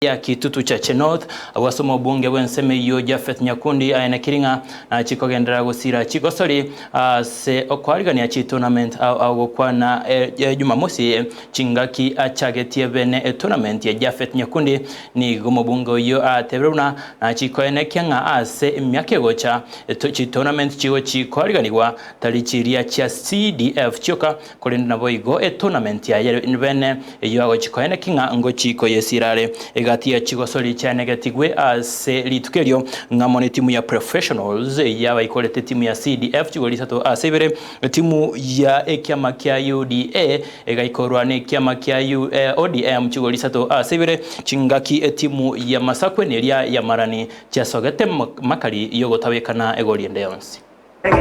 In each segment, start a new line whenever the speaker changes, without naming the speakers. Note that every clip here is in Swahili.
ya Kitutu Chache North abasoma bunge wenseme yo Japheth Nyakundi aina kiringa chikogendera gusira chigosori se okwarigania chi tournament au kwana Jumamosi chingaki achagetie bene tournament ya Japheth Nyakundi ni gomo bunge yo atebruna chikoene kyanga ase myake gocha chi tournament chiwo chikwariganiwa talichiria cha CDF choka kolenda boigo tournament ya bene yo ago chikoene kinga ngo chiko yesirare gatia chigosori cyane gatigwe ase litukerio ngamone timu ya professionals yaba ikolete timu ya CDF chigolisatu asebere timu ya ekyama kya UDA egaikorwa ne kyama kya ODM chigolisatu asebere chingaki timu ya Masakwe neria ya Marani cyasogete makali yogotabekana egoliende yonsi.
Thank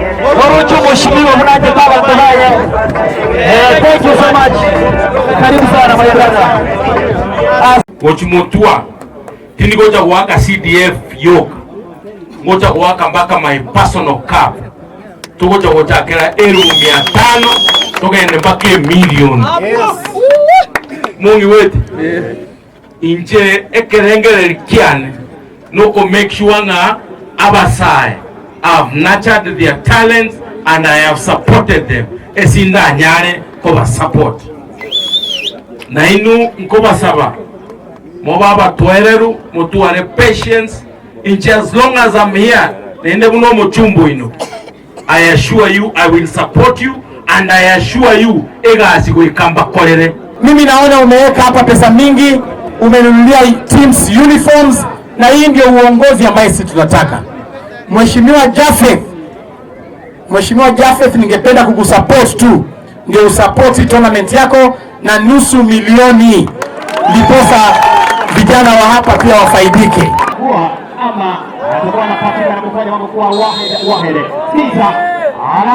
you so much. Karibu sana my brother.
Mochimotua tini goja waka CDF yoke goja waka mpaka my personal cup tugoja goja kera 500 tugende mpaka million. Mungi wetu inje ekerengere kiane noko make sure nga abasai I've nurtured their talents and I have supported them. Esinda nyare koba support. Na inu nkoba saba. Mobaba tuereru, mutuare patience. In as long as I'm here, nende buno mochumbo ino. I assure you, I will support you and I assure you, ega asigo ikamba kolere.
Mimi naona umeweka hapa pesa mingi, umenunulia teams uniforms, na hii ndio uongozi ambaye sisi tunataka. Mheshimiwa Japheth, ningependa kukusupport tu. Ndio usupport tournament yako na nusu milioni. Ndiposa vijana wa hapa pia wafaidike. Ama atakuwa anapatikana kufanya mambo kwa wahede.